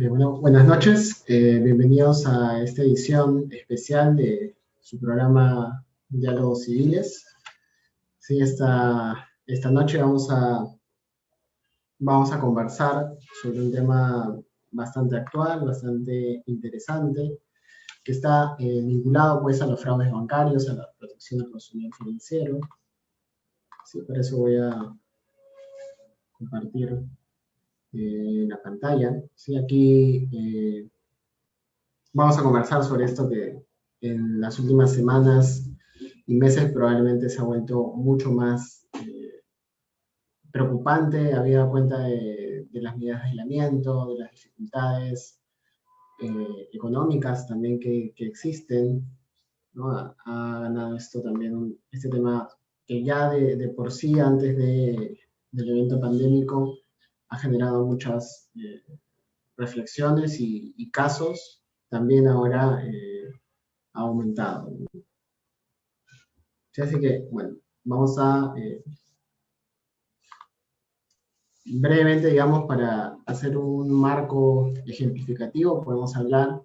Bueno, buenas noches, bienvenidos a esta edición especial de su programa Diálogos Civiles. Sí, esta noche vamos a conversar sobre un tema bastante actual, bastante interesante, que está vinculado pues a los fraudes bancarios, a la protección del consumidor financiero. Sí, por eso voy a compartir la pantalla. Sí, aquí vamos a conversar sobre esto que en las últimas semanas y meses probablemente se ha vuelto mucho más preocupante, habida cuenta de las medidas de aislamiento, de las dificultades económicas también que existen, ¿no? Ha ganado esto también, este tema que ya de por sí antes del evento pandémico ha generado muchas reflexiones y casos, también ahora ha aumentado. Sí, así que, bueno, vamos a brevemente, digamos, para hacer un marco ejemplificativo, podemos hablar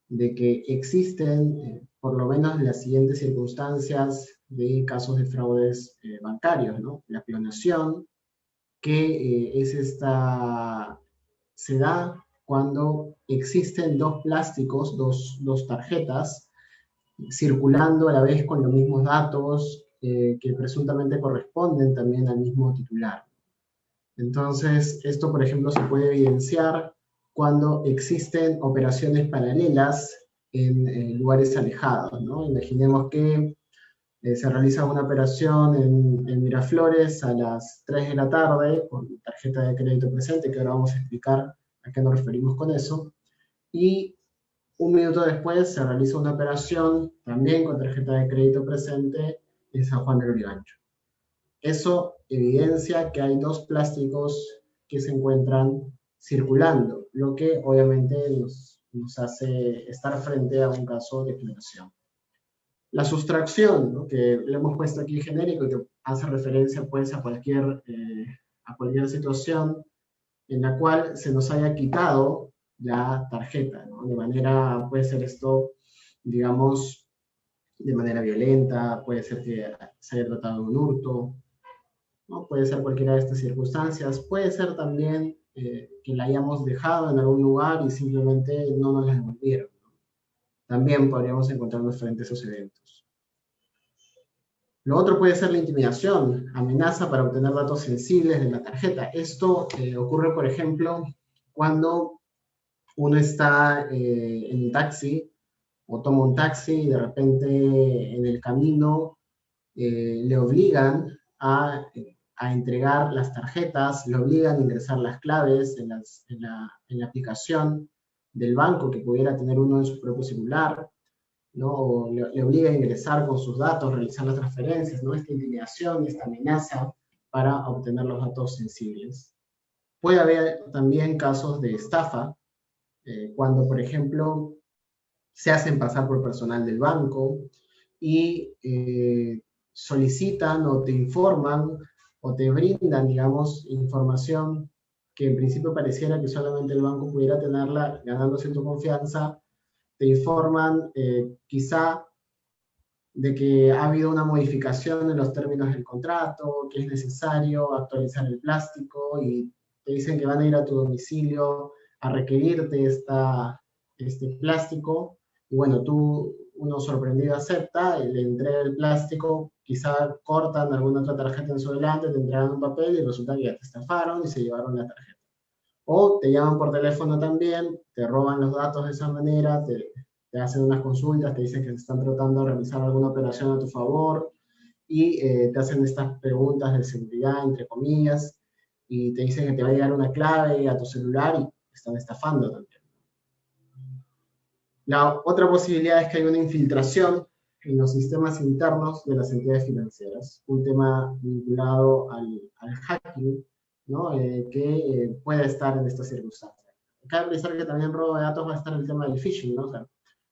de que existen por lo menos las siguientes circunstancias de casos de fraudes bancarios, ¿no? La clonación, que se da cuando existen dos plásticos, dos tarjetas, circulando a la vez con los mismos datos que presuntamente corresponden también al mismo titular. Entonces, esto, por ejemplo, se puede evidenciar cuando existen operaciones paralelas en lugares alejados, ¿no? Imaginemos que se realiza una operación en Miraflores a las 3 de la tarde con tarjeta de crédito presente, que ahora vamos a explicar a qué nos referimos con eso, y un minuto después se realiza una operación también con tarjeta de crédito presente en San Juan del Urigancho. Eso evidencia que hay dos plásticos que se encuentran circulando, lo que obviamente nos hace estar frente a un caso de clonación. La sustracción, ¿no? Que le hemos puesto aquí genérico y que hace referencia pues a cualquier situación en la cual se nos haya quitado la tarjeta, ¿no? De manera, puede ser esto, digamos, de manera violenta, puede ser que se haya tratado de un hurto, ¿no? Puede ser cualquiera de estas circunstancias, puede ser también que la hayamos dejado en algún lugar y simplemente no nos la devolvieron, ¿no? También podríamos encontrarnos frente a esos eventos. Lo otro puede ser la intimidación, amenaza para obtener datos sensibles de la tarjeta. Esto ocurre, por ejemplo, cuando uno está en un taxi o toma un taxi y de repente en el camino le obligan a entregar las tarjetas, le obligan a ingresar las claves en la aplicación del banco que pudiera tener uno en su propio celular, ¿no? O le obliga a ingresar con sus datos, realizar las transferencias, ¿no? Esta intimidación, esta amenaza para obtener los datos sensibles. Puede haber también casos de estafa, cuando, por ejemplo, se hacen pasar por personal del banco y solicitan o te informan o te brindan, digamos, información que en principio pareciera que solamente el banco pudiera tenerla, ganándose tu confianza, te informan quizá de que ha habido una modificación en los términos del contrato, que es necesario actualizar el plástico y te dicen que van a ir a tu domicilio a requerirte este plástico y bueno, uno sorprendido acepta, le entrega el plástico, quizá cortan alguna otra tarjeta en su delante, te entregan un papel y resulta que ya te estafaron y se llevaron la tarjeta. O te llaman por teléfono también, te roban los datos de esa manera, te hacen unas consultas, te dicen que están tratando de realizar alguna operación a tu favor y te hacen estas preguntas de seguridad, entre comillas, y te dicen que te va a llegar una clave a tu celular y están estafando también. La otra posibilidad es que hay una infiltración en los sistemas internos de las entidades financieras, un tema vinculado al hacking, ¿no? Que puede estar en esta circunstancia. Cabe pensar que también robo de datos va a estar el tema del phishing, ¿no? O sea,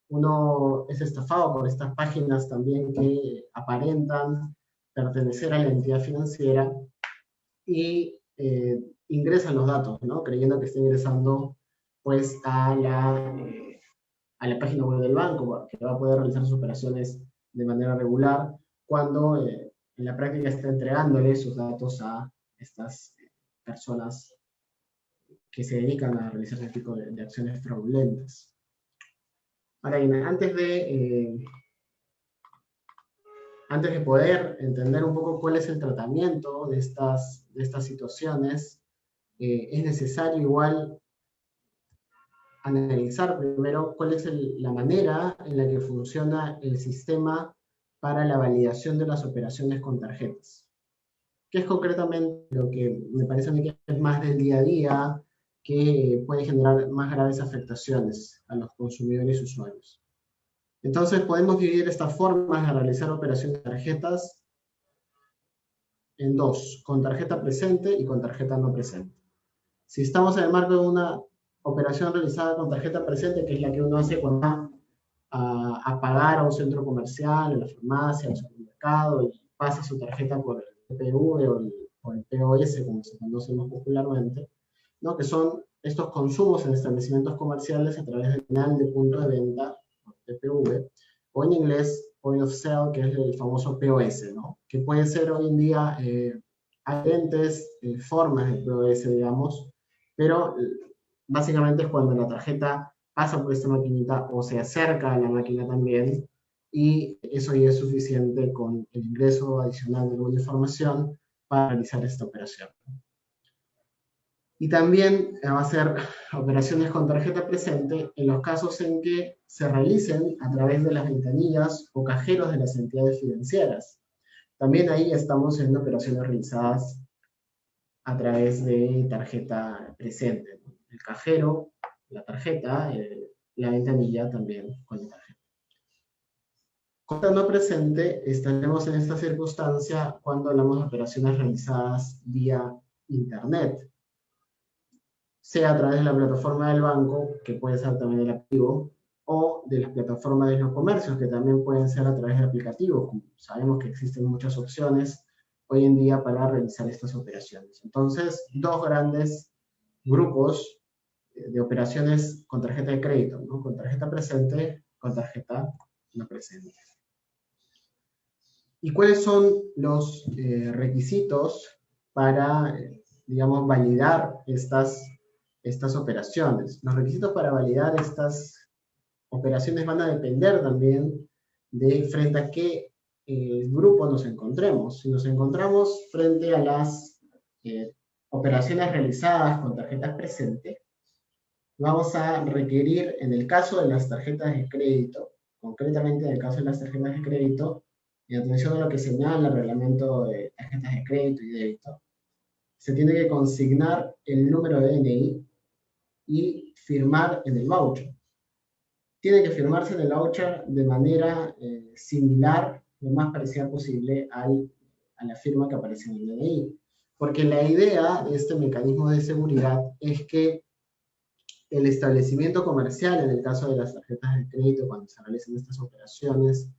uno es estafado por estas páginas también que aparentan pertenecer a la entidad financiera y ingresan los datos, ¿no? Creyendo que está ingresando pues a la página web del banco, que va a poder realizar sus operaciones de manera regular, cuando en la práctica está entregándole sus datos a estas personas que se dedican a realizar ese tipo de acciones fraudulentas. Ahora bien, antes de poder entender un poco cuál es el tratamiento de estas situaciones, es necesario igual analizar primero cuál es la manera en la que funciona el sistema para la validación de las operaciones con tarjetas. ¿Qué es concretamente lo que me parece a mí que es más del día a día, que puede generar más graves afectaciones a los consumidores y usuarios? Entonces podemos dividir estas formas de realizar operaciones de tarjetas en dos, con tarjeta presente y con tarjeta no presente. Si estamos en el marco de una operación realizada con tarjeta presente, que es la que uno hace cuando va a pagar a un centro comercial, a la farmacia, al supermercado, y pasa su tarjeta por el PPV o el POS, como se conoce más popularmente, ¿no? Que son estos consumos en establecimientos comerciales a través del canal de punto de venta, PPV, o en inglés, Point of Sale, que es el famoso POS, ¿no? Que puede ser hoy en día, hay diferentes formas de POS, digamos, pero básicamente es cuando la tarjeta pasa por esta maquinita o se acerca a la máquina también, y eso ya es suficiente con el ingreso adicional de alguna información para realizar esta operación. Y también va a ser operaciones con tarjeta presente en los casos en que se realicen a través de las ventanillas o cajeros de las entidades financieras. También ahí estamos en operaciones realizadas a través de tarjeta presente, ¿no? El cajero, la tarjeta, la ventanilla también con la tarjeta. Con no presente, estaremos en esta circunstancia cuando hablamos de operaciones realizadas vía Internet, sea a través de la plataforma del banco, que puede ser también el activo, o de las plataformas de los comercios, que también pueden ser a través de aplicativos. Sabemos que existen muchas opciones hoy en día para realizar estas operaciones. Entonces, dos grandes grupos de operaciones con tarjeta de crédito, ¿no? Con tarjeta presente, con tarjeta no presente. ¿Y cuáles son los requisitos para, digamos, validar estas operaciones? Los requisitos para validar estas operaciones van a depender también de frente a qué grupo nos encontremos. Si nos encontramos frente a las operaciones realizadas con tarjetas presentes, vamos a requerir, en el caso de las tarjetas de crédito, concretamente en el caso de las tarjetas de crédito, y atención a lo que señala el reglamento de tarjetas de crédito y débito, se tiene que consignar el número de DNI y firmar en el voucher. Tiene que firmarse en el voucher de manera similar, lo más parecida posible a la firma que aparece en el DNI. Porque la idea de este mecanismo de seguridad es que el establecimiento comercial, en el caso de las tarjetas de crédito, cuando se realizan estas operaciones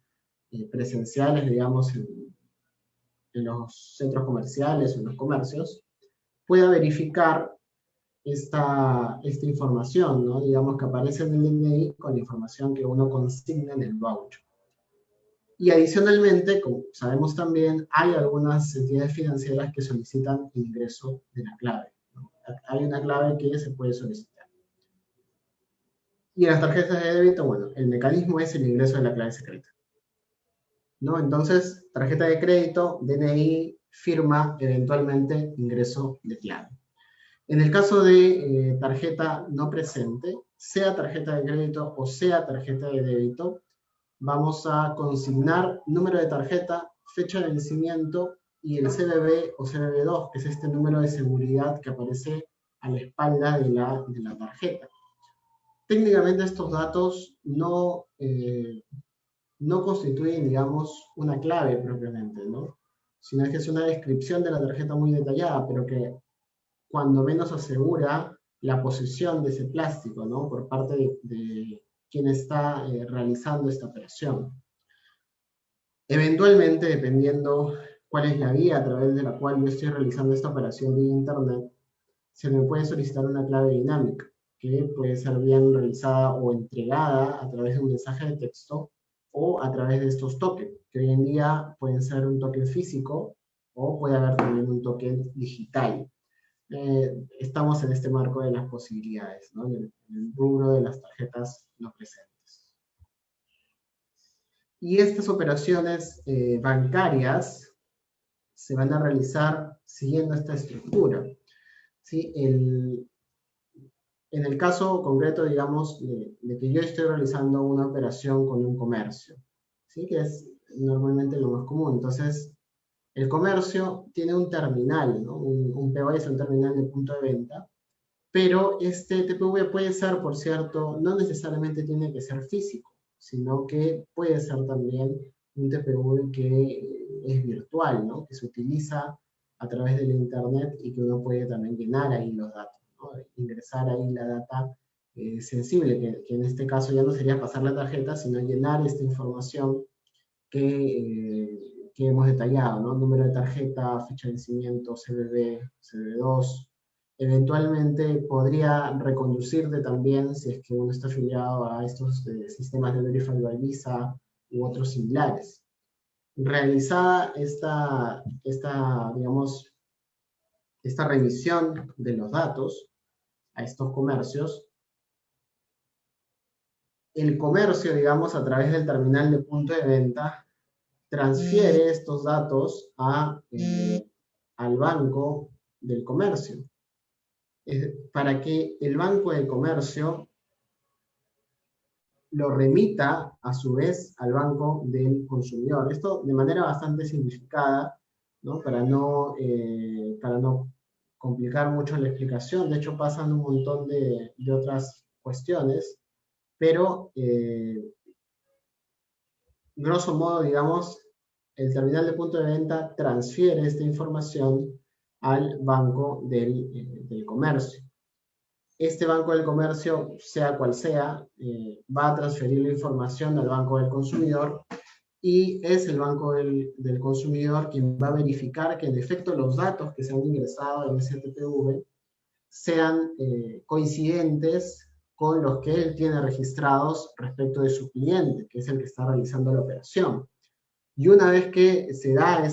presenciales, digamos, en los centros comerciales o en los comercios, pueda verificar esta información, ¿no? Digamos que aparece en el DNI con la información que uno consigna en el voucher. Y adicionalmente, como sabemos también, hay algunas entidades financieras que solicitan el ingreso de la clave, ¿no? Hay una clave que se puede solicitar. Y en las tarjetas de débito, bueno, el mecanismo es el ingreso de la clave secreta, ¿no? Entonces, tarjeta de crédito, DNI, firma, eventualmente ingreso de clave. En el caso de tarjeta no presente, sea tarjeta de crédito o sea tarjeta de débito, vamos a consignar número de tarjeta, fecha de vencimiento y el CBV o CBV2, que es este número de seguridad que aparece a la espalda de la tarjeta. Técnicamente estos datos no constituyen, digamos, una clave propiamente, ¿no? Sino que es una descripción de la tarjeta muy detallada, pero que cuando menos asegura la posesión de ese plástico, ¿no? Por parte quien está realizando esta operación. Eventualmente, dependiendo cuál es la vía a través de la cual yo estoy realizando esta operación vía Internet, se me puede solicitar una clave dinámica, que puede ser bien realizada o entregada a través de un mensaje de texto o a través de estos tokens, que hoy en día pueden ser un token físico o puede haber también un token digital. Estamos en este marco de las posibilidades, ¿no? En el rubro de las tarjetas no presentes. Y estas operaciones bancarias se van a realizar siguiendo esta estructura. ¿Sí? En el caso concreto, digamos, de que yo estoy realizando una operación con un comercio, ¿sí? Que es normalmente lo más común. Entonces, el comercio tiene un terminal, ¿no? Un POS, un terminal de punto de venta, pero este TPV puede ser, por cierto, no necesariamente tiene que ser físico, sino que puede ser también un TPV que es virtual, ¿no? Que se utiliza a través del Internet y que uno puede también llenar ahí los datos, ¿no? Ingresar ahí la data sensible, que en este caso ya no sería pasar la tarjeta, sino llenar esta información que hemos detallado, ¿no? Número de tarjeta, fecha de vencimiento, CBV, CBV2. Eventualmente podría reconducirte también si es que uno está afiliado a estos sistemas de Verify by Visa u otros similares. Realizada digamos, esta revisión de los datos a estos comercios, el comercio, digamos, a través del terminal de punto de venta, transfiere estos datos al banco del comercio, para que el banco del comercio lo remita a su vez al banco del consumidor. Esto de manera bastante simplificada, ¿no? Para no complicar mucho la explicación. De hecho, pasan un montón de otras cuestiones, pero grosso modo, digamos, el terminal de punto de venta transfiere esta información al banco del comercio. Este banco del comercio, sea cual sea, va a transferir la información al banco del consumidor y es el banco del consumidor quien va a verificar que en efecto los datos que se han ingresado en ese TPV sean coincidentes con los que él tiene registrados respecto de su cliente, que es el que está realizando la operación. Y una vez que se da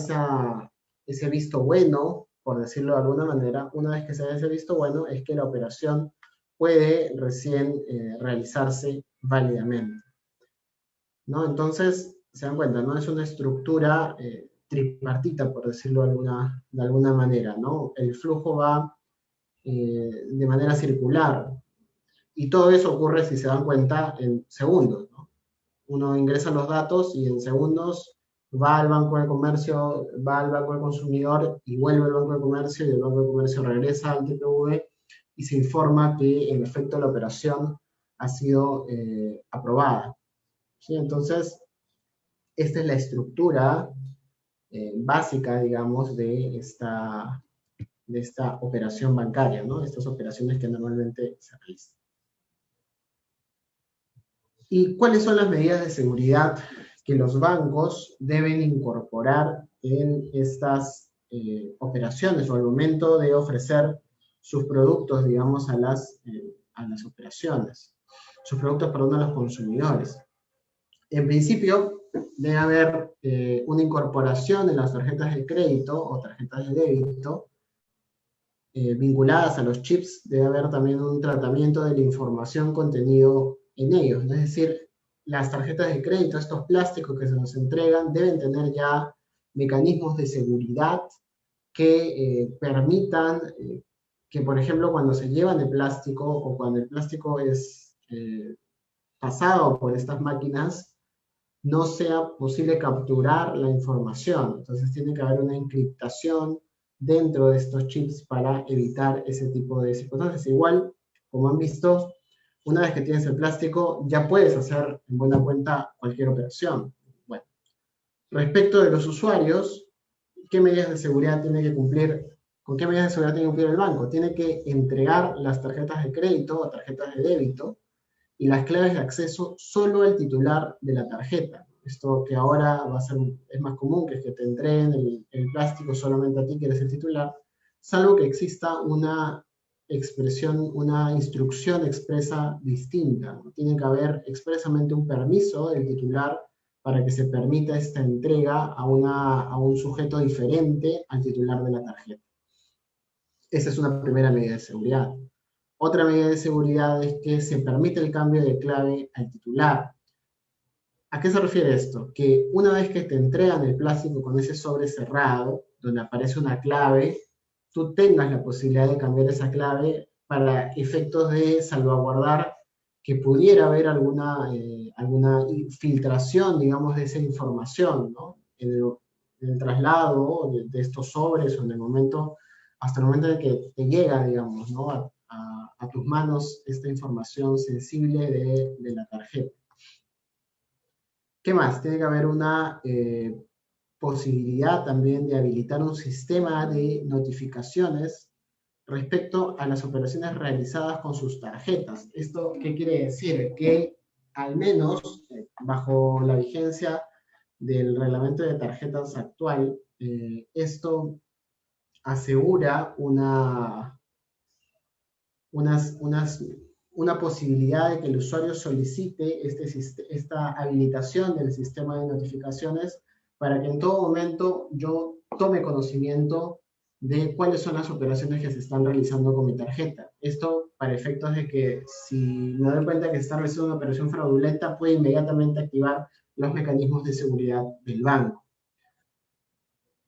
ese visto bueno, por decirlo de alguna manera, una vez que se da ese visto bueno, es que la operación puede recién realizarse válidamente, ¿no? Entonces, se dan cuenta, ¿no? Es una estructura tripartita, por decirlo de alguna manera, ¿no? El flujo va de manera circular, y todo eso ocurre, si se dan cuenta, en segundos, ¿no? Uno ingresa los datos y en segundos va al banco de comercio, va al banco del consumidor y vuelve al banco de comercio y el banco de comercio regresa al TPV y se informa que en efecto la operación ha sido aprobada. ¿Sí? Entonces, esta es la estructura básica, digamos, de esta operación bancaria, ¿no? Estas operaciones que normalmente se realizan. ¿Y cuáles son las medidas de seguridad que los bancos deben incorporar en estas operaciones o al momento de ofrecer sus productos, digamos, a las operaciones? Sus productos, perdón, a los consumidores. En principio, debe haber una incorporación en las tarjetas de crédito o tarjetas de débito vinculadas a los chips. Debe haber también un tratamiento de la información contenido en ellos. Es decir, las tarjetas de crédito, estos plásticos que se nos entregan, deben tener ya mecanismos de seguridad que permitan que, por ejemplo, cuando se llevan el plástico o cuando el plástico es pasado por estas máquinas, no sea posible capturar la información. Entonces tiene que haber una encriptación dentro de estos chips para evitar ese tipo de circunstancias. Igual, como han visto, una vez que tienes el plástico, ya puedes hacer en buena cuenta cualquier operación. Bueno, respecto de los usuarios, ¿qué medidas de seguridad tiene que cumplir? ¿Con qué medidas de seguridad tiene que cumplir el banco? Tiene que entregar las tarjetas de crédito o tarjetas de débito y las claves de acceso solo al titular de la tarjeta. Esto que ahora es más común, que es que te entreguen el plástico solamente a ti, que eres el titular, salvo que exista una expresión, una instrucción expresa distinta. Tiene que haber expresamente un permiso del titular para que se permita esta entrega a un sujeto diferente al titular de la tarjeta. Esa es una primera medida de seguridad. Otra medida de seguridad es que se permite el cambio de clave al titular. ¿A qué se refiere esto? Que una vez que te entregan el plástico con ese sobre cerrado, donde aparece una clave, tú tengas la posibilidad de cambiar esa clave para efectos de salvaguardar que pudiera haber alguna filtración, digamos, de esa información, ¿no? En el traslado de estos sobres o en el momento, hasta el momento en que te llega, digamos, ¿no? A tus manos esta información sensible de la tarjeta. ¿Qué más? Tiene que haber una posibilidad también de habilitar un sistema de notificaciones respecto a las operaciones realizadas con sus tarjetas. ¿Esto qué quiere decir? Que al menos bajo la vigencia del reglamento de tarjetas actual, esto asegura una posibilidad de que el usuario solicite esta habilitación del sistema de notificaciones para que en todo momento yo tome conocimiento de cuáles son las operaciones que se están realizando con mi tarjeta. Esto para efectos de que si me doy cuenta que se está realizando una operación fraudulenta, puede inmediatamente activar los mecanismos de seguridad del banco.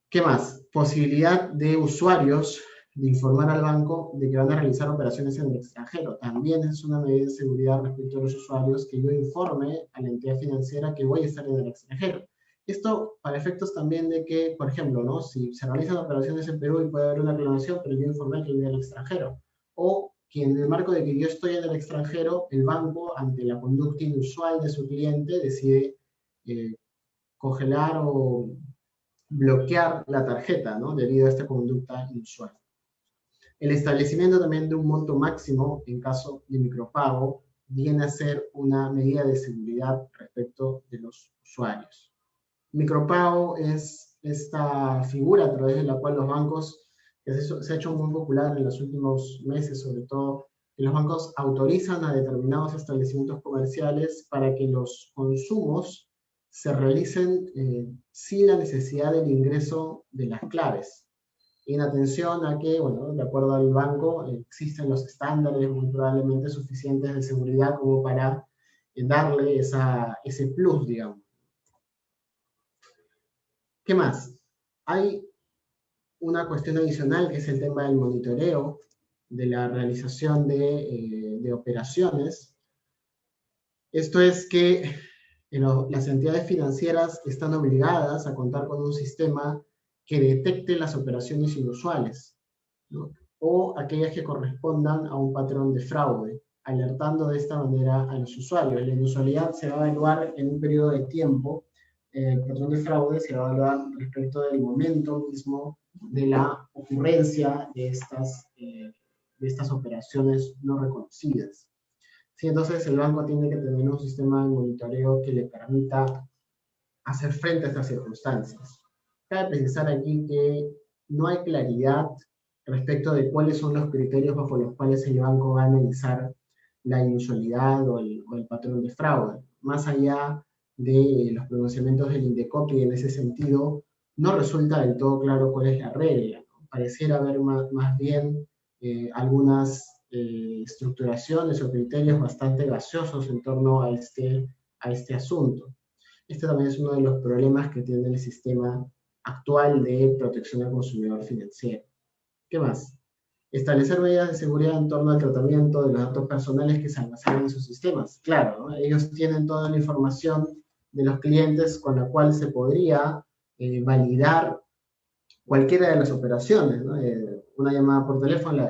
¿Qué más? Posibilidad de usuarios de informar al banco de que van a realizar operaciones en el extranjero. También es una medida de seguridad respecto a los usuarios que yo informe a la entidad financiera que voy a estar en el extranjero. Esto para efectos también de que, por ejemplo, ¿no? Si se realizan operaciones en Perú y puede haber una reclamación, pero yo informé que voy al extranjero. O que en el marco de que yo estoy en el extranjero, el banco, ante la conducta inusual de su cliente, decide congelar o bloquear la tarjeta, ¿no? Debido a esta conducta inusual. El establecimiento también de un monto máximo en caso de micropago viene a ser una medida de seguridad respecto de los usuarios. Micropago es esta figura a través de la cual los bancos, que se ha hecho muy popular en los últimos meses, sobre todo, que los bancos autorizan a determinados establecimientos comerciales para que los consumos se realicen sin la necesidad del ingreso de las claves. Y en atención a que, bueno, de acuerdo al banco, existen los estándares muy probablemente suficientes de seguridad como para darle ese plus, digamos. ¿Qué más? Hay una cuestión adicional que es el tema del monitoreo, de la realización de operaciones. Esto es que las entidades financieras están obligadas a contar con un sistema que detecte las operaciones inusuales, ¿no? O aquellas que correspondan a un patrón de fraude, alertando de esta manera a los usuarios. La inusualidad se va a evaluar en un periodo de tiempo, el patrón de fraude se va a evaluar respecto del momento mismo de la ocurrencia de estas operaciones no reconocidas. Sí, entonces el banco tiene que tener un sistema de monitoreo que le permita hacer frente a estas circunstancias. Cabe precisar aquí que no hay claridad respecto de cuáles son los criterios bajo los cuales el banco va a analizar la inusualidad o el patrón de fraude. Más allá de los pronunciamientos del INDECOPI en ese sentido, no resulta del todo claro cuál es la regla, ¿no? Pareciera haber más bien algunas estructuraciones o criterios bastante gaseosos en torno a este asunto. Este también es uno de los problemas que tiene el sistema actual de protección al consumidor financiero. ¿Qué más? Establecer medidas de seguridad en torno al tratamiento de los datos personales que se almacenan en sus sistemas. Claro, ¿no? Ellos tienen toda la información de los clientes con la cual se podría validar cualquiera de las operaciones, ¿no? Una llamada por teléfono,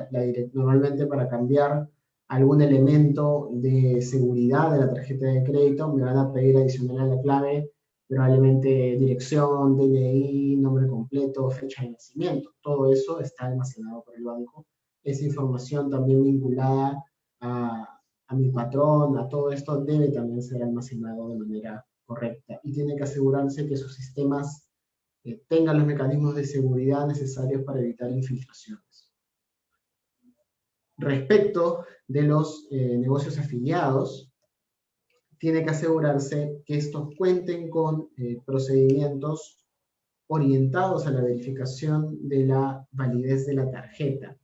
normalmente para cambiar algún elemento de seguridad de la tarjeta de crédito, me van a pedir adicional a la clave, probablemente dirección, DNI, nombre completo, fecha de nacimiento. Todo eso está almacenado por el banco. Esa información también vinculada a mi patrón, a todo esto, debe también ser almacenado de manera correcta y tiene que asegurarse que sus sistemas tengan los mecanismos de seguridad necesarios para evitar infiltraciones. Respecto de los negocios afiliados, tiene que asegurarse que estos cuenten con procedimientos orientados a la verificación de la validez de la tarjeta.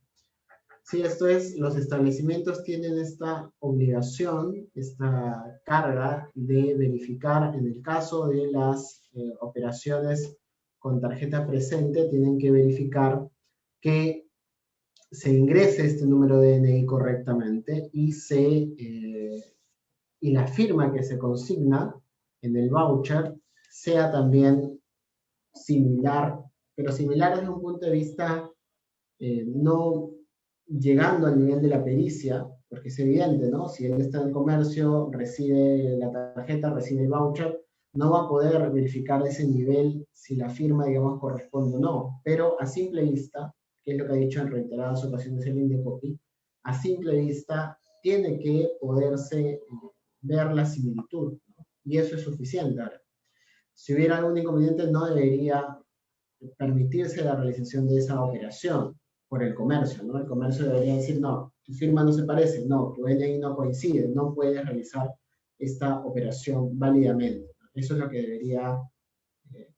Sí, esto es, los establecimientos tienen esta obligación, esta carga de verificar, en el caso de las operaciones con tarjeta presente, tienen que verificar que se ingrese este número de DNI correctamente y y la firma que se consigna en el voucher sea también similar, pero similar desde un punto de vista no llegando al nivel de la pericia, porque es evidente, ¿no? Si él está en el comercio, recibe la tarjeta, recibe el voucher, no va a poder verificar ese nivel si la firma, digamos, corresponde o no, pero a simple vista, que es lo que ha dicho en reiteradas ocasiones el Indecopi, a simple vista tiene que poderse ver la similitud, ¿no? Y eso es suficiente. Ahora, si hubiera algún inconveniente, no debería permitirse la realización de esa operación por el comercio, ¿no? El comercio debería decir, no, tu firma no se parece, no, tu DNI no coincide, no puedes realizar esta operación válidamente. Eso es lo que debería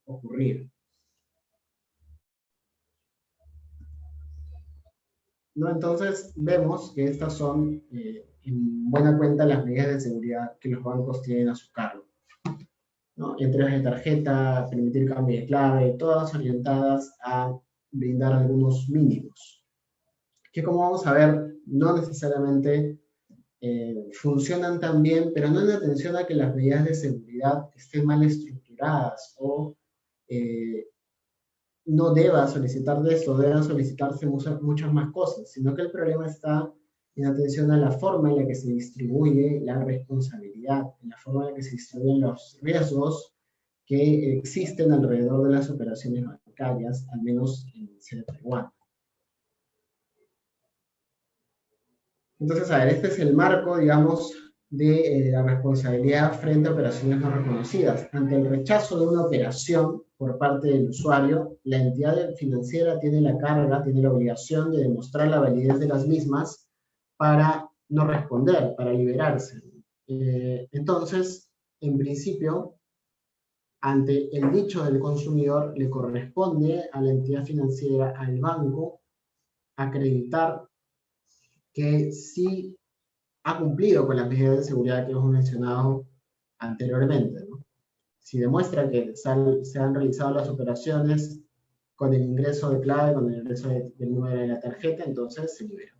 ocurrir. ¿No? Entonces, vemos que estas son, en buena cuenta, las medidas de seguridad que los bancos tienen a su cargo, ¿no? Entregas de tarjeta, permitir cambio de clave, todas orientadas a brindar algunos mínimos, que como vamos a ver, no necesariamente funcionan tan bien, pero no en atención a que las medidas de seguridad estén mal estructuradas o no deba solicitar de esto, deban solicitarse muchas más cosas, sino que el problema está en atención a la forma en la que se distribuye la responsabilidad, en la forma en la que se distribuyen los riesgos que existen alrededor de las operaciones bancarias, al menos en el C de Taiwán. Entonces, a ver, este es el marco, digamos, de la responsabilidad frente a operaciones no reconocidas. Ante el rechazo de una operación por parte del usuario, la entidad financiera tiene la carga, tiene la obligación de demostrar la validez de las mismas para no responder, para liberarse. Entonces, en principio, ante el dicho del consumidor, le corresponde a la entidad financiera, al banco, acreditar que sí ha cumplido con las medidas de seguridad que hemos mencionado anteriormente, ¿no? Si demuestra que se han realizado las operaciones con el ingreso de clave, con el ingreso del número de la tarjeta, entonces se libera.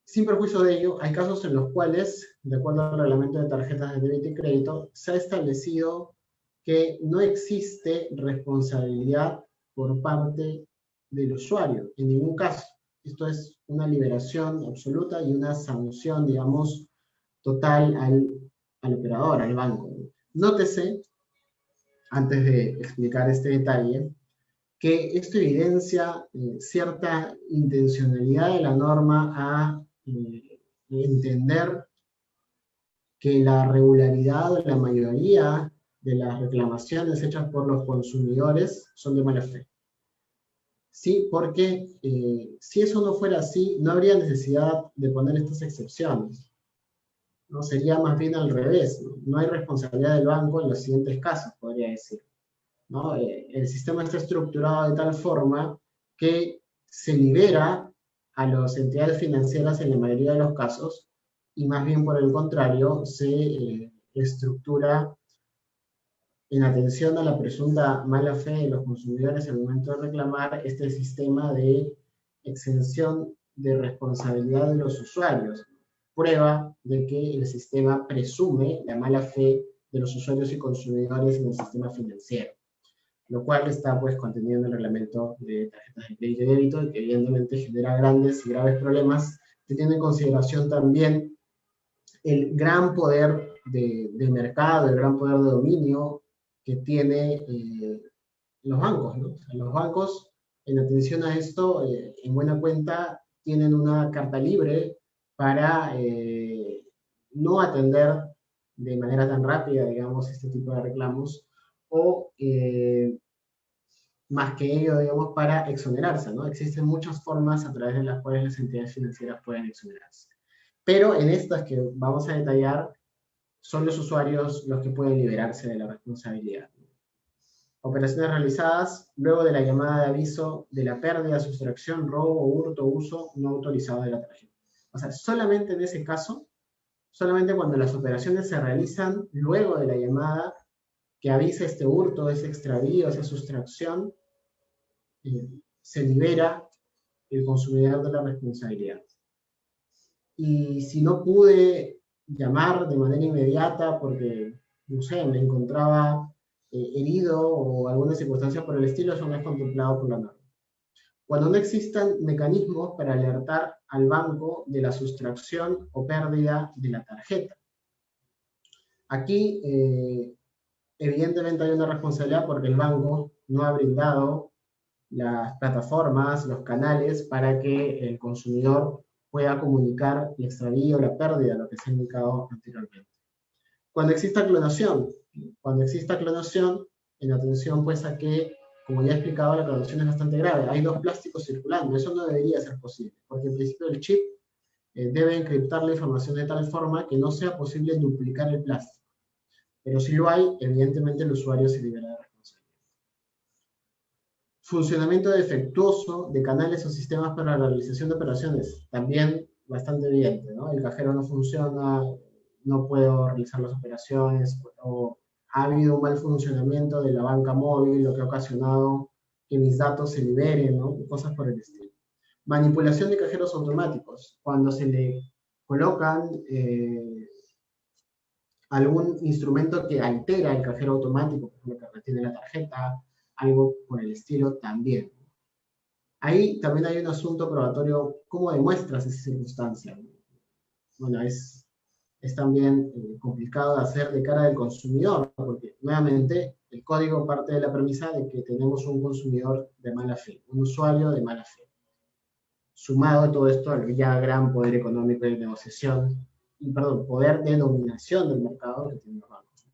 Sin perjuicio de ello, hay casos en los cuales, de acuerdo al reglamento de tarjetas de débito y crédito, se ha establecido que no existe responsabilidad por parte del usuario, en ningún caso. Esto es una liberación absoluta y una sanción, digamos, total al operador, al banco. Nótese, antes de explicar este detalle, que esto evidencia cierta intencionalidad de la norma a entender que la regularidad o la mayoría de las reclamaciones hechas por los consumidores son de mala fe. Sí, porque si eso no fuera así, no habría necesidad de poner estas excepciones. ¿No? Sería más bien al revés, ¿no? No hay responsabilidad del banco en los siguientes casos, podría decir, ¿no? El sistema está estructurado de tal forma que se libera a las entidades financieras en la mayoría de los casos y más bien por el contrario se estructura en atención a la presunta mala fe de los consumidores al momento de reclamar este sistema de exención de responsabilidad de los usuarios, prueba de que el sistema presume la mala fe de los usuarios y consumidores en el sistema financiero, lo cual está pues contenido en el reglamento de tarjetas de crédito y débito y que evidentemente genera grandes y graves problemas, teniendo en consideración también el gran poder de mercado, el gran poder de dominio que tiene los bancos, ¿no? Los bancos, en atención a esto, en buena cuenta, tienen una carta libre para no atender de manera tan rápida, digamos, este tipo de reclamos, o más que ello, digamos, para exonerarse, ¿no? Existen muchas formas a través de las cuales las entidades financieras pueden exonerarse. Pero en estas que vamos a detallar, son los usuarios los que pueden liberarse de la responsabilidad. Operaciones realizadas luego de la llamada de aviso de la pérdida, sustracción, robo, hurto o uso no autorizado de la tarjeta. O sea, solamente en ese caso, solamente cuando las operaciones se realizan luego de la llamada que avisa este hurto, ese extravío, esa sustracción, se libera el consumidor de la responsabilidad. Y si no pude llamar de manera inmediata porque, no sé, me encontraba herido o alguna circunstancia por el estilo, eso no es contemplado por la norma. Cuando no existan mecanismos para alertar al banco de la sustracción o pérdida de la tarjeta. Aquí, evidentemente hay una responsabilidad porque el banco no ha brindado las plataformas, los canales para que el consumidor pueda comunicar el extravío, la pérdida, lo que se ha indicado anteriormente. Cuando exista clonación, en atención pues a que, como ya he explicado, la clonación es bastante grave. Hay dos plásticos circulando, eso no debería ser posible, porque en principio el chip debe encriptar la información de tal forma que no sea posible duplicar el plástico. Pero si lo hay, evidentemente el usuario se libera de responsabilidad. Funcionamiento defectuoso de canales o sistemas para la realización de operaciones, también bastante evidente, ¿no? El cajero no funciona, no puedo realizar las operaciones, o ha habido un mal funcionamiento de la banca móvil, lo que ha ocasionado que mis datos se liberen, ¿no? Cosas por el estilo. Manipulación de cajeros automáticos, cuando se le colocan algún instrumento que altera el cajero automático, por ejemplo, que retiene la tarjeta, algo por el estilo también. Ahí también hay un asunto probatorio, ¿cómo demuestras esa circunstancia? Bueno, es también complicado de hacer de cara del consumidor, porque nuevamente el código parte de la premisa de que tenemos un consumidor de mala fe, un usuario de mala fe. Sumado a todo esto al ya gran poder económico de negociación, poder de dominación del mercado que tienen los bancos.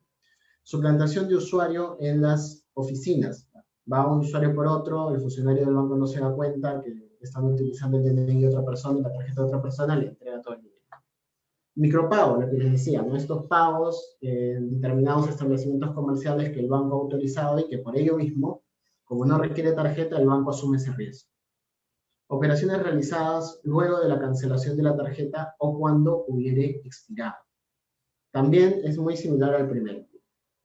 Suplantación de usuario en las oficinas. Va un usuario por otro, el funcionario del banco no se da cuenta que están utilizando el DNI de otra persona y la tarjeta de otra persona, le entrega todo el dinero. Micropago, lo que les decía, ¿no? Estos pagos en determinados establecimientos comerciales que el banco ha autorizado y que por ello mismo, como no requiere tarjeta, el banco asume ese riesgo. Operaciones realizadas luego de la cancelación de la tarjeta o cuando hubiere expirado. También es muy similar al primero.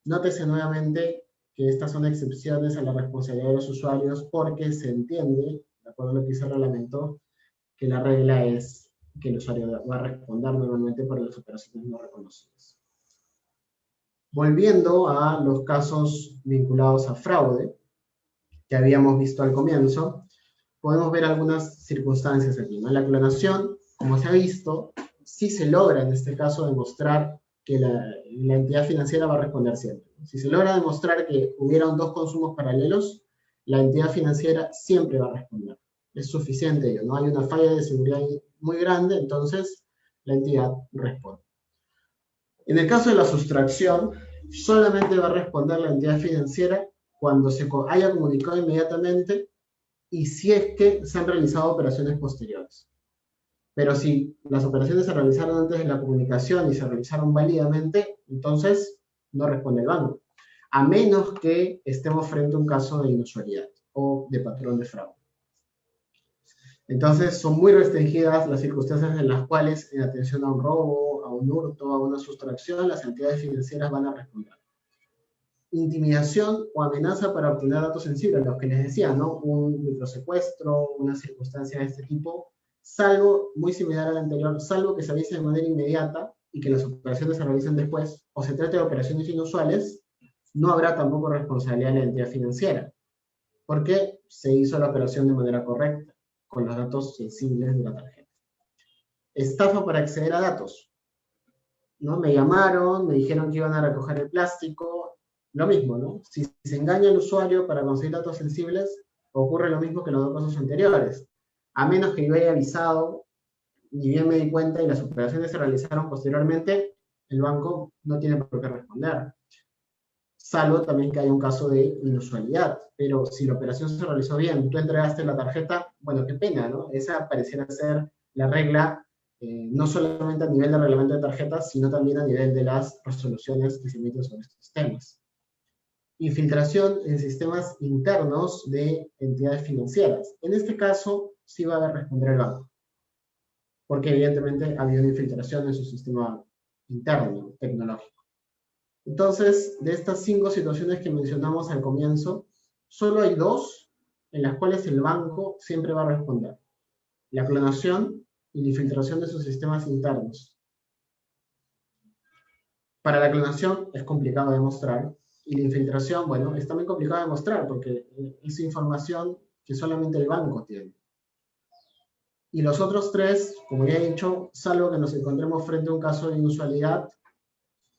Nótese nuevamente que estas son excepciones a la responsabilidad de los usuarios porque se entiende, de acuerdo a lo que dice el reglamento, que la regla es que el usuario va a responder normalmente por las operaciones no reconocidas. Volviendo a los casos vinculados a fraude, que habíamos visto al comienzo, podemos ver algunas circunstancias aquí, ¿no? La clonación, como se ha visto, sí se logra en este caso demostrar que la entidad financiera va a responder siempre. Si se logra demostrar que hubieron dos consumos paralelos, la entidad financiera siempre va a responder. Es suficiente ello, ¿no? Hay una falla de seguridad muy grande, entonces la entidad responde. En el caso de la sustracción, solamente va a responder la entidad financiera cuando se haya comunicado inmediatamente y si es que se han realizado operaciones posteriores. Pero si las operaciones se realizaron antes de la comunicación y se realizaron válidamente, entonces no responde el banco, a menos que estemos frente a un caso de inusualidad o de patrón de fraude. Entonces son muy restringidas las circunstancias en las cuales, en atención a un robo, a un hurto, a una sustracción, las entidades financieras van a responder. Intimidación o amenaza para obtener datos sensibles, los que les decía, ¿no? Un microsecuestro, una circunstancia de este tipo, salvo, muy similar al anterior, salvo que se avise de manera inmediata y que las operaciones se realicen después, o se trate de operaciones inusuales, no habrá tampoco responsabilidad de la entidad financiera, porque se hizo la operación de manera correcta, con los datos sensibles de la tarjeta. Estafa para acceder a datos, ¿no? Me llamaron, me dijeron que iban a recoger el plástico, lo mismo, ¿no? Si se engaña al usuario para conseguir datos sensibles, ocurre lo mismo que en los dos casos anteriores. A menos que yo haya avisado ni bien me di cuenta y las operaciones se realizaron posteriormente, el banco no tiene por qué responder. Salvo también que haya un caso de inusualidad. Pero si la operación se realizó bien, tú entregaste la tarjeta, bueno, qué pena, ¿no? Esa pareciera ser la regla, no solamente a nivel de reglamento de tarjetas, sino también a nivel de las resoluciones que se emiten sobre estos temas. Infiltración en sistemas internos de entidades financieras. En este caso, sí va a haber responder el banco, porque evidentemente había una infiltración en su sistema interno, tecnológico. Entonces, de estas 5 situaciones que mencionamos al comienzo, solo hay 2 en las cuales el banco siempre va a responder. La clonación y la infiltración de sus sistemas internos. Para la clonación es complicado demostrar, y la infiltración, bueno, es también complicado demostrar porque es información que solamente el banco tiene. Y los otros 3, como ya he dicho, salvo que nos encontremos frente a un caso de inusualidad,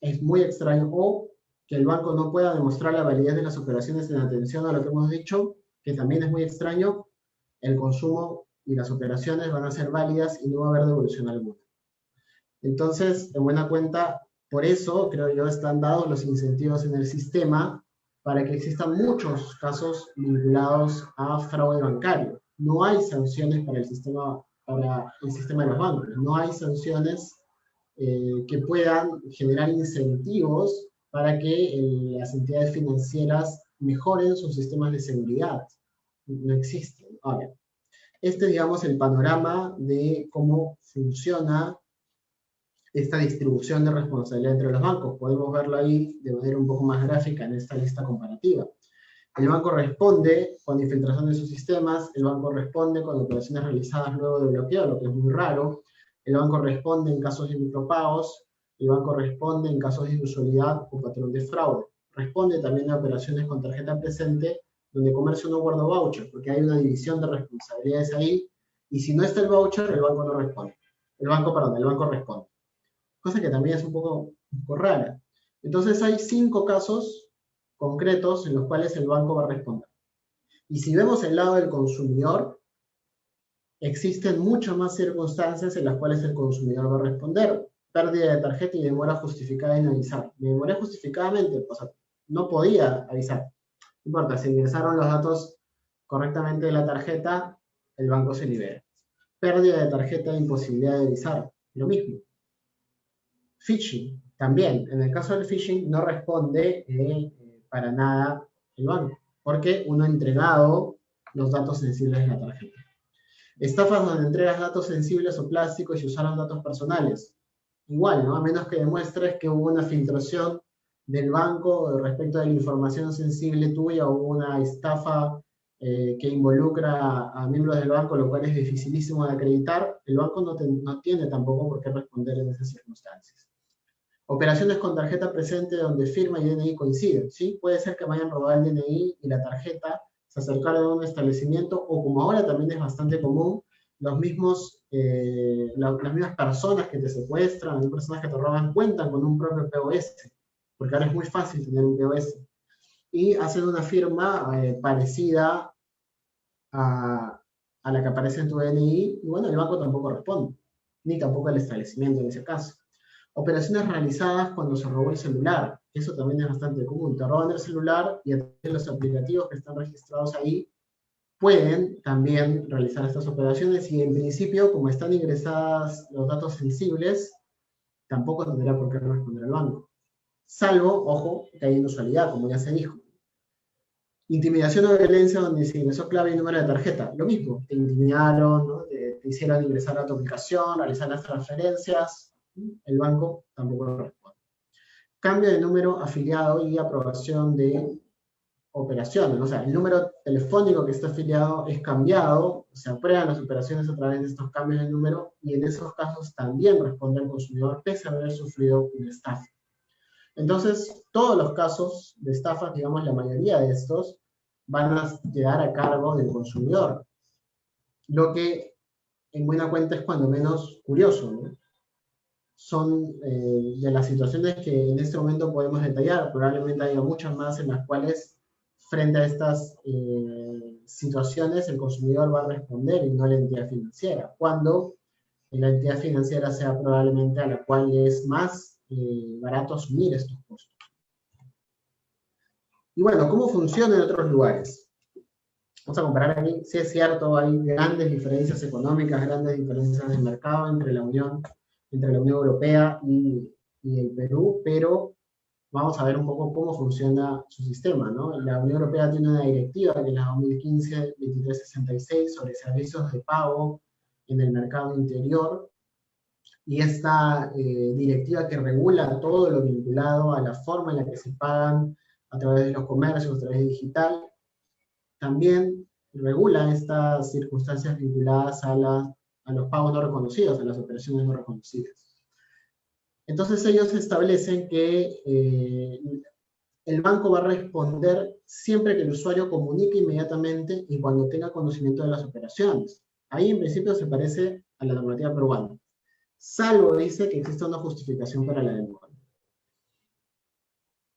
es muy extraño, o que el banco no pueda demostrar la validez de las operaciones en atención a lo que hemos dicho, que también es muy extraño, el consumo y las operaciones van a ser válidas y no va a haber devolución alguna. Entonces, en buena cuenta, por eso, creo yo, están dados los incentivos en el sistema para que existan muchos casos vinculados a fraude bancario. No hay sanciones para el sistema de los bancos, no hay sanciones que puedan generar incentivos para que las entidades financieras mejoren sus sistemas de seguridad. No existen. Ahora, este es, digamos, el panorama de cómo funciona esta distribución de responsabilidad entre los bancos. Podemos verlo ahí de manera un poco más gráfica en esta lista comparativa. El banco responde con infiltración de sus sistemas, el banco responde con operaciones realizadas luego de bloqueo, lo que es muy raro, el banco responde en casos de micropagos, el banco responde en casos de inusualidad o patrón de fraude. Responde también a operaciones con tarjeta presente, donde comercio no guarda voucher, porque hay una división de responsabilidades ahí, y si no está el voucher, el banco no responde. El banco responde. Cosa que también es un poco rara. Entonces hay 5 casos concretos en los cuales el banco va a responder. Y si vemos el lado del consumidor, existen muchas más circunstancias en las cuales el consumidor va a responder. Pérdida de tarjeta y demora justificada en avisar. Me demoré justificadamente, o sea, no podía avisar. No importa, si ingresaron los datos correctamente de la tarjeta, el banco se libera. Pérdida de tarjeta e imposibilidad de avisar, lo mismo. Phishing, también. En el caso del phishing no responde para nada el banco, porque uno ha entregado los datos sensibles de la tarjeta. Estafas donde entregas datos sensibles o plásticos y usaron datos personales. Igual, ¿no? A menos que demuestres que hubo una filtración del banco respecto de la información sensible tuya, o una estafa que involucra a miembros del banco, lo cual es dificilísimo de acreditar, el banco no tiene tampoco por qué responder en esas circunstancias. Operaciones con tarjeta presente donde firma y DNI coinciden, ¿sí? Puede ser que me hayan robado el DNI y la tarjeta, se acercaron a un establecimiento, o como ahora también es bastante común, las mismas personas que te secuestran, las personas que te roban, cuentan con un propio POS, porque ahora es muy fácil tener un POS, y hacen una firma parecida a la que aparece en tu DNI, y bueno, el banco tampoco responde, ni tampoco el establecimiento en ese caso. Operaciones realizadas cuando se robó el celular. Eso también es bastante común. Te roban el celular y a través de los aplicativos que están registrados ahí pueden también realizar estas operaciones, y en principio, como están ingresadas los datos sensibles, tampoco tendrá por qué responder al banco. Salvo, ojo, que hay inusualidad, como ya se dijo. Intimidación o violencia donde se ingresó clave y número de tarjeta. Lo mismo, te intimidaron, ¿no? te hicieron ingresar a tu aplicación, realizar las transferencias. El banco tampoco responde. Cambio de número afiliado y aprobación de operaciones. O sea, el número telefónico que está afiliado es cambiado, se aprueban las operaciones a través de estos cambios de número, y en esos casos también responde el consumidor pese a haber sufrido una estafa. Entonces, todos los casos de estafas, digamos la mayoría de estos, van a quedar a cargo del consumidor. Lo que en buena cuenta es cuando menos curioso, ¿no? Son de las situaciones que en este momento podemos detallar. Probablemente haya muchas más en las cuales, frente a estas situaciones, el consumidor va a responder y no la entidad financiera, cuando la entidad financiera sea probablemente a la cual es más barato asumir estos costos. Y bueno, ¿cómo funciona en otros lugares? Vamos a comparar aquí, sí es cierto, hay grandes diferencias económicas, grandes diferencias de mercado entre la Unión Europea y el Perú, pero vamos a ver un poco cómo funciona su sistema, ¿no? La Unión Europea tiene una directiva, que es la 2015-2366, sobre servicios de pago en el mercado interior, y esta directiva que regula todo lo vinculado a la forma en la que se pagan a través de los comercios, a través de digital, también regula estas circunstancias vinculadas a los pagos no reconocidos, a las operaciones no reconocidas. Entonces ellos establecen que el banco va a responder siempre que el usuario comunique inmediatamente y cuando tenga conocimiento de las operaciones. Ahí en principio se parece a la normativa peruana, salvo dice que existe una justificación para la demora,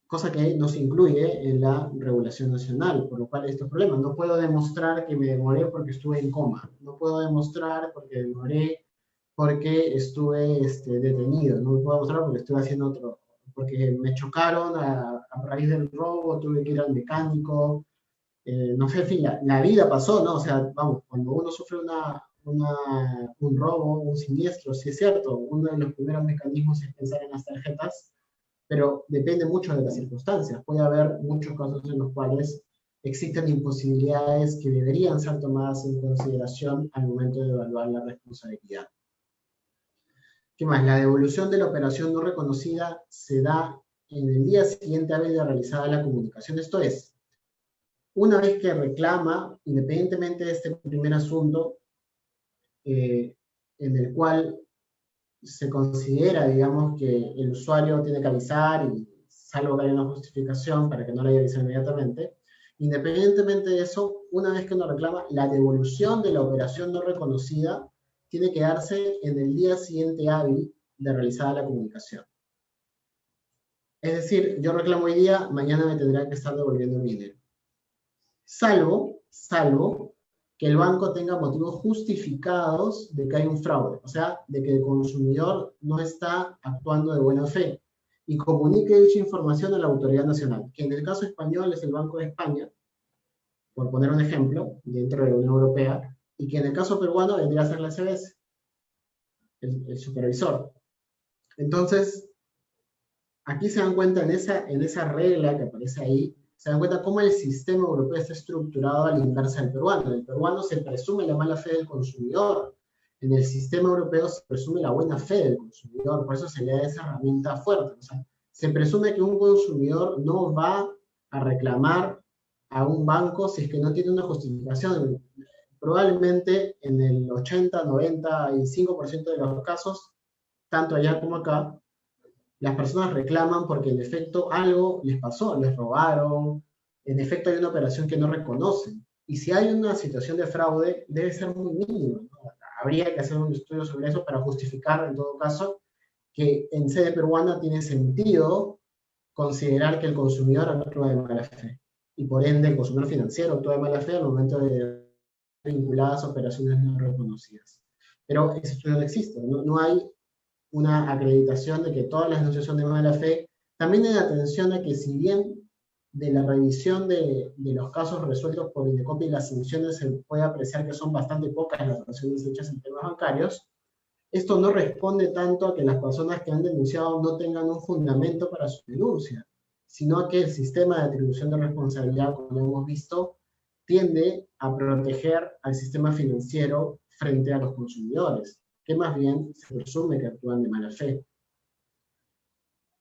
cosa que no se incluye en la regulación nacional, por lo cual hay estos problemas. No puedo demostrar que me demoré porque estuve en coma, no puedo demostrar porque demoré porque estuve detenido, no puedo demostrar porque estuve haciendo otro, porque me chocaron a raíz del robo, tuve que ir al mecánico, no sé, en fin, la vida pasó, ¿no? O sea, vamos, cuando uno sufre un robo, un siniestro, sí es cierto, uno de los primeros mecanismos es pensar en las tarjetas, pero depende mucho de las circunstancias. Puede haber muchos casos en los cuales existen imposibilidades que deberían ser tomadas en consideración al momento de evaluar la responsabilidad. ¿Qué más? La devolución de la operación no reconocida se da en el día siguiente hábil de realizada la comunicación. Esto es, una vez que reclama, independientemente de este primer asunto, en el cual se considera, digamos, que el usuario tiene que avisar, y salvo que haya una justificación para que no le haya avisado inmediatamente, independientemente de eso, una vez que uno reclama, la devolución de la operación no reconocida tiene que darse en el día siguiente hábil de realizada la comunicación. Es decir, yo reclamo hoy día, mañana me tendrá que estar devolviendo mi dinero. Salvo que el banco tenga motivos justificados de que hay un fraude, o sea, de que el consumidor no está actuando de buena fe y comunique dicha información a la autoridad nacional, que en el caso español es el Banco de España, por poner un ejemplo, dentro de la Unión Europea, y que en el caso peruano vendría a ser la CBS, el supervisor. Entonces, aquí se dan cuenta en esa regla que aparece ahí, se dan cuenta cómo el sistema europeo está estructurado a la inversa del peruano. En el peruano se presume la mala fe del consumidor. En el sistema europeo se presume la buena fe del consumidor. Por eso se le da esa herramienta fuerte. O sea, se presume que un consumidor no va a reclamar a un banco si es que no tiene una justificación. Probablemente en el 80, 95% de los casos, tanto allá como acá, las personas reclaman porque en efecto algo les pasó, les robaron, en efecto hay una operación que no reconocen. Y si hay una situación de fraude, debe ser muy mínima, ¿no? Habría que hacer un estudio sobre eso para justificar, en todo caso, que en sede peruana tiene sentido considerar que el consumidor actúa de mala fe. Y por ende, el consumidor financiero actúa de mala fe al momento de vinculadas a operaciones no reconocidas. Pero ese estudio no existe, no hay una acreditación de que todas las denuncias son de mala fe. También en atención a que si bien de la revisión de los casos resueltos por Indecopi y las sanciones se puede apreciar que son bastante pocas las sanciones hechas en temas bancarios, esto no responde tanto a que las personas que han denunciado no tengan un fundamento para su denuncia, sino a que el sistema de atribución de responsabilidad, como hemos visto, tiende a proteger al sistema financiero frente a los consumidores, que más bien se presume que actúan de mala fe.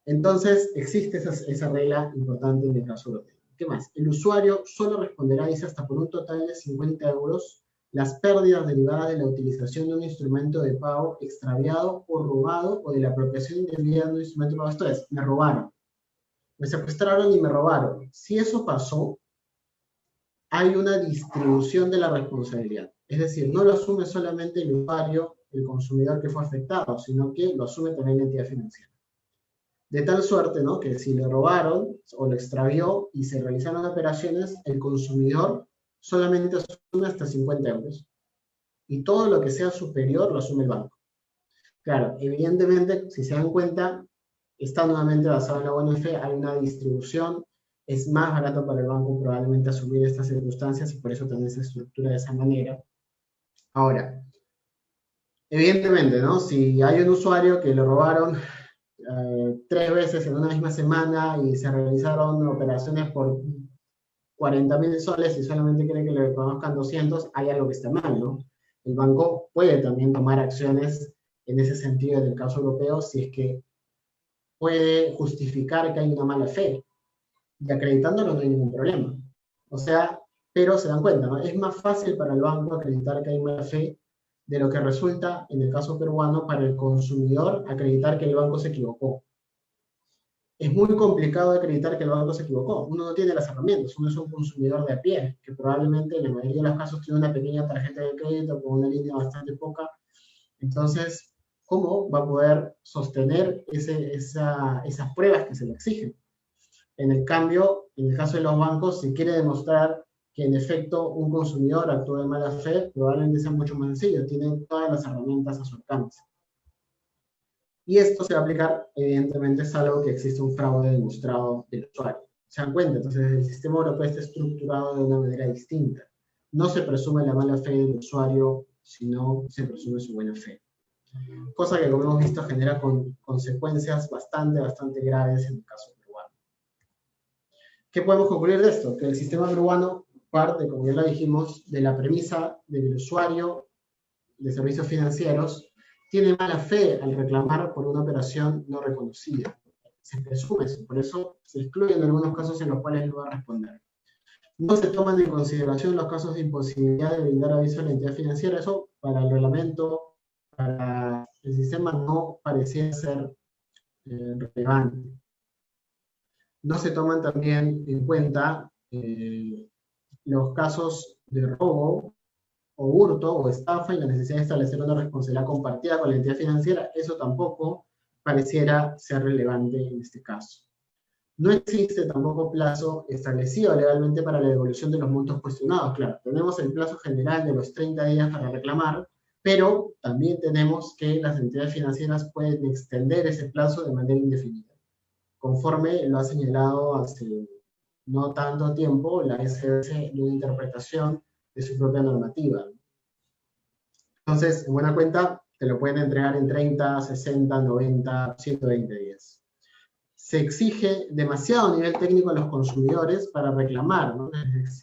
Entonces, existe esa regla importante en el caso europeo. ¿Qué más? El usuario solo responderá, dice, hasta por un total de 50 euros, las pérdidas derivadas de la utilización de un instrumento de pago extraviado o robado o de la apropiación indebida de un instrumento de pago. Esto es, me robaron, me secuestraron y me robaron. Si eso pasó, hay una distribución de la responsabilidad. Es decir, no lo asume solamente el usuario, el consumidor que fue afectado, sino que lo asume también la entidad financiera. De tal suerte, ¿no?, que si le robaron o lo extravió y se realizaron operaciones, el consumidor solamente asume hasta 50 euros. Y todo lo que sea superior lo asume el banco. Claro, evidentemente, si se dan cuenta, está nuevamente basado en la buena fe, hay una distribución, es más barato para el banco probablemente asumir estas circunstancias y por eso también se estructura de esa manera. Ahora, evidentemente, ¿no? Si hay un usuario que lo robaron 3 veces en una misma semana y se realizaron operaciones por 40.000 soles y solamente quiere que le reconozcan 200, hay algo que está mal, ¿no? El banco puede también tomar acciones en ese sentido en el caso europeo si es que puede justificar que hay una mala fe. Y acreditándolo no hay ningún problema. O sea, pero se dan cuenta, ¿no? Es más fácil para el banco acreditar que hay mala fe de lo que resulta, en el caso peruano, para el consumidor acreditar que el banco se equivocó. Es muy complicado acreditar que el banco se equivocó. Uno no tiene las herramientas, uno es un consumidor de a pie, que probablemente en la mayoría de los casos tiene una pequeña tarjeta de crédito con una línea bastante poca. Entonces, ¿cómo va a poder sostener esas pruebas que se le exigen? En el cambio, en el caso de los bancos, si quiere demostrar que en efecto un consumidor actuó de mala fe, probablemente sea mucho más sencillo, tiene todas las herramientas a su alcance. Y esto se va a aplicar, evidentemente, salvo que existe un fraude demostrado del usuario. ¿Se dan cuenta? Entonces, el sistema europeo está estructurado de una manera distinta. No se presume la mala fe del usuario, sino se presume su buena fe. Cosa que, como hemos visto, genera consecuencias bastante graves en el caso peruano. ¿Qué podemos concluir de esto? Que el sistema peruano parte, como ya lo dijimos, de la premisa del usuario de servicios financieros tiene mala fe al reclamar por una operación no reconocida. Se presume eso, por eso se excluyen algunos casos en los cuales no va a responder. No se toman en consideración los casos de imposibilidad de brindar aviso a la entidad financiera. Eso para el reglamento, para el sistema no parecía ser relevante. No se toman también en cuenta los casos de robo o hurto o estafa y la necesidad de establecer una responsabilidad compartida con la entidad financiera. Eso tampoco pareciera ser relevante en este caso. No existe tampoco plazo establecido legalmente para la devolución de los montos cuestionados. Claro, tenemos el plazo general de los 30 días para reclamar, pero también tenemos que las entidades financieras pueden extender ese plazo de manera indefinida, conforme lo ha señalado hace no tanto tiempo la SBS en una interpretación de su propia normativa. Entonces, en buena cuenta, te lo pueden entregar en 30, 60, 90, 120 días. Se exige demasiado nivel técnico a los consumidores para reclamar, ¿no?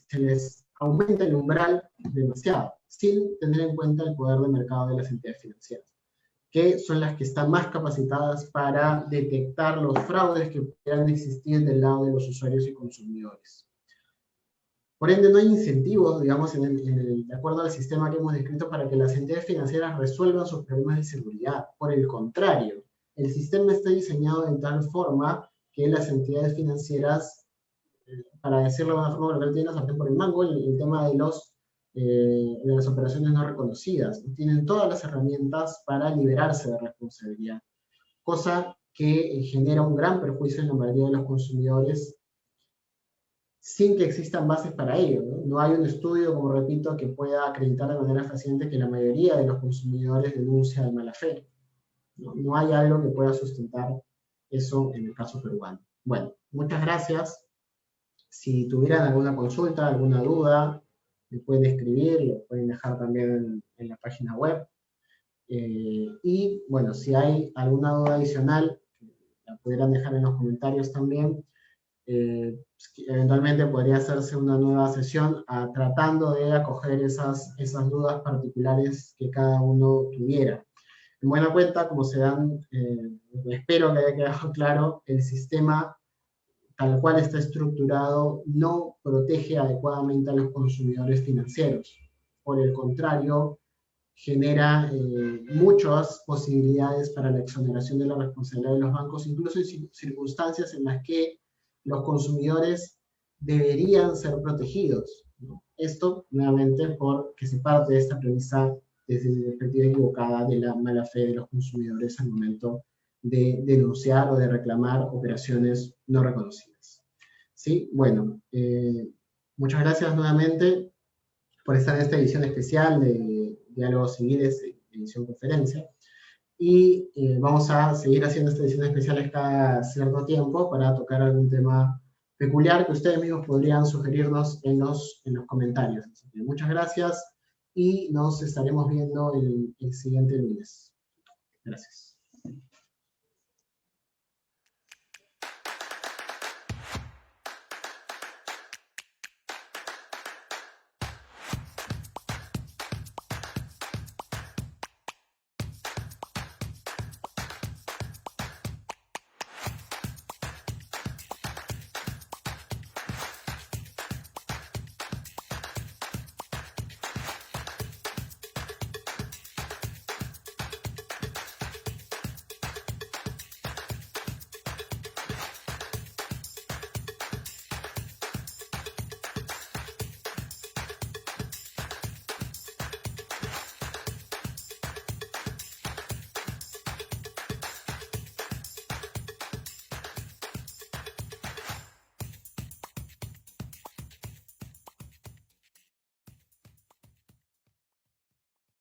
Se les aumenta el umbral demasiado, sin tener en cuenta el poder de mercado de las entidades financieras, que son las que están más capacitadas para detectar los fraudes que puedan existir del lado de los usuarios y consumidores. Por ende, no hay incentivos, digamos, de acuerdo al sistema que hemos descrito, para que las entidades financieras resuelvan sus problemas de seguridad. Por el contrario, el sistema está diseñado de tal forma que las entidades financieras, para decirlo de una forma coloquial, tienen la sartén por el mango en el tema de las operaciones no reconocidas. Tienen todas las herramientas para liberarse de responsabilidad, cosa que genera un gran perjuicio en la mayoría de los consumidores sin que existan bases para ello, ¿no? No hay un estudio, como repito, que pueda acreditar de manera fehaciente que la mayoría de los consumidores denuncia de mala fe. No hay algo que pueda sustentar eso en el caso peruano. Bueno, muchas gracias. Si tuvieran alguna consulta, alguna duda, me pueden escribir, lo pueden dejar también en la página web. Y bueno, si hay alguna duda adicional, la pudieran dejar en los comentarios también. Eventualmente podría hacerse una nueva sesión tratando de acoger esas dudas particulares que cada uno tuviera. En buena cuenta, como se dan, espero que haya quedado claro, el sistema tal cual está estructurado no protege adecuadamente a los consumidores financieros. Por el contrario, genera muchas posibilidades para la exoneración de la responsabilidad de los bancos, incluso en circunstancias en las que los consumidores deberían ser protegidos, ¿no? Esto, nuevamente, porque se parte de esta premisa desde la perspectiva equivocada de la mala fe de los consumidores al momento de denunciar o de reclamar operaciones no reconocidas. ¿Sí? Bueno, muchas gracias nuevamente por estar en esta edición especial de Diálogos Civiles, edición conferencia. y vamos a seguir haciendo estas ediciones especiales cada cierto tiempo para tocar algún tema peculiar que ustedes mismos podrían sugerirnos en los comentarios. Así que muchas gracias y nos estaremos viendo el siguiente lunes. Gracias.